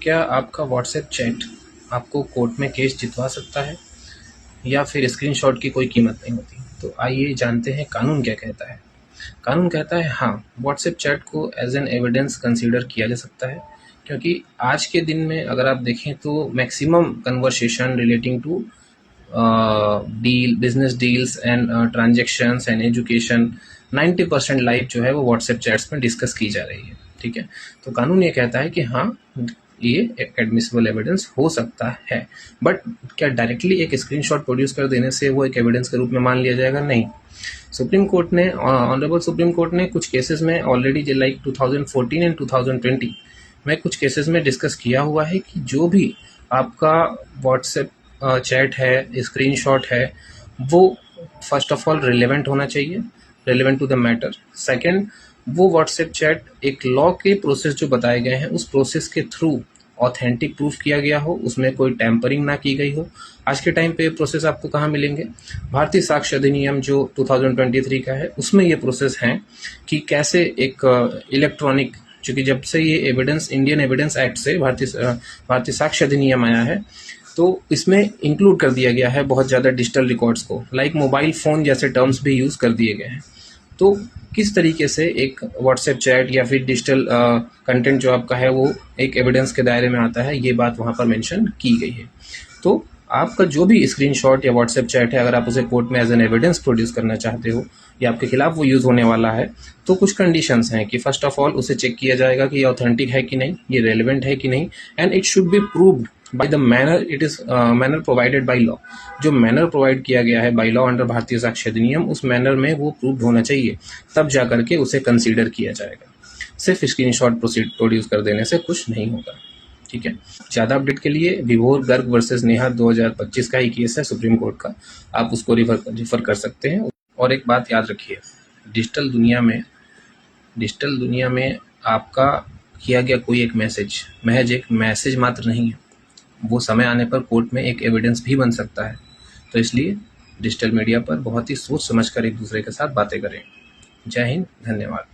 क्या आपका WhatsApp chat आपको कोर्ट में केस जितवा सकता है या फिर स्क्रीनशॉट की कोई कीमत नहीं होती? तो आइए जानते हैं कानून क्या कहता है। कानून कहता है हाँ, व्हाट्सएप चैट को एज एन एविडेंस कंसीडर किया जा सकता है, क्योंकि आज के दिन में अगर आप देखें तो maximum conversation relating to deal, business deals and transactions and education, 90% life जो है वो व्हाट्सएप चैट्स में डिस्कस की जा रही है। ठीक है, तो कानून ये कहता है कि हाँ, ये एक एडमिसिबल एविडेंस हो सकता है, बट क्या डायरेक्टली एक स्क्रीनशॉट प्रोड्यूस कर देने से वो एक एविडेंस के रूप में मान लिया जाएगा? नहीं। सुप्रीम कोर्ट ने, ऑनरेबल सुप्रीम कोर्ट ने कुछ केसेस में ऑलरेडी लाइक 2014 एंड 2020 में कुछ केसेस में डिस्कस किया हुआ है कि जो भी आपका व्हाट्सएप चैट है, स्क्रीनशॉट है, वो फर्स्ट ऑफ ऑल रिलेवेंट होना चाहिए, relevant to the matter. Second, वो व्हाट्सएप चैट एक लॉ के प्रोसेस जो बताए गए हैं उस प्रोसेस के थ्रू ऑथेंटिक प्रूफ किया गया हो, उसमें कोई टैंपरिंग ना की गई हो। आज के टाइम पे ये प्रोसेस आपको कहाँ मिलेंगे? भारतीय साक्ष्य अधिनियम जो 2023 का है उसमें ये प्रोसेस हैं कि कैसे एक इलेक्ट्रॉनिक, चूँकि जब से ये एविडेंस, इंडियन एविडेंस एक्ट से भारतीय साक्ष्य अधिनियम आया है, तो इसमें इंक्लूड कर दिया गया है बहुत ज़्यादा डिजिटल रिकॉर्ड्स को, लाइक मोबाइल फ़ोन जैसे टर्म्स भी यूज़ कर दिए गए हैं। तो किस तरीके से एक व्हाट्सएप चैट या फिर डिजिटल कंटेंट जो आपका है वो एक एविडेंस के दायरे में आता है, ये बात वहाँ पर मेंशन की गई है। तो आपका जो भी स्क्रीनशॉट या व्हाट्सएप चैट है, अगर आप उसे कोर्ट में एज एन एविडेंस प्रोड्यूस करना चाहते हो या आपके खिलाफ वो यूज़ होने वाला है, तो कुछ कंडीशंस हैं कि फर्स्ट ऑफ ऑल उसे चेक किया जाएगा कि ये ऑथेंटिक है कि नहीं, ये रेलिवेंट है कि नहीं, and it should be proved by the manner it is manner provided by law. जो मैनर प्रोवाइड किया गया है बाय लॉ अंडर भारतीय साक्ष्य अधिनियम, उस मैनर में वो प्रूव्ड होना चाहिए, तब जा करके उसे कंसीडर किया जाएगा। सिर्फ स्क्रीनशॉट प्रोड्यूस कर देने से कुछ नहीं होगा। ठीक है, ज़्यादा अपडेट के लिए विभोर गर्ग वर्सेस नेहा 2025 का ही केस है सुप्रीम कोर्ट का, आप उसको रिफर कर सकते हैं। और एक बात याद रखिए, डिजिटल दुनिया में आपका किया गया कोई एक मैसेज महज एक मैसेज मात्र नहीं है, वो समय आने पर कोर्ट में एक एविडेंस भी बन सकता है। तो इसलिए डिजिटल मीडिया पर बहुत ही सोच समझकर एक दूसरे के साथ बातें करें। जय हिंद, धन्यवाद।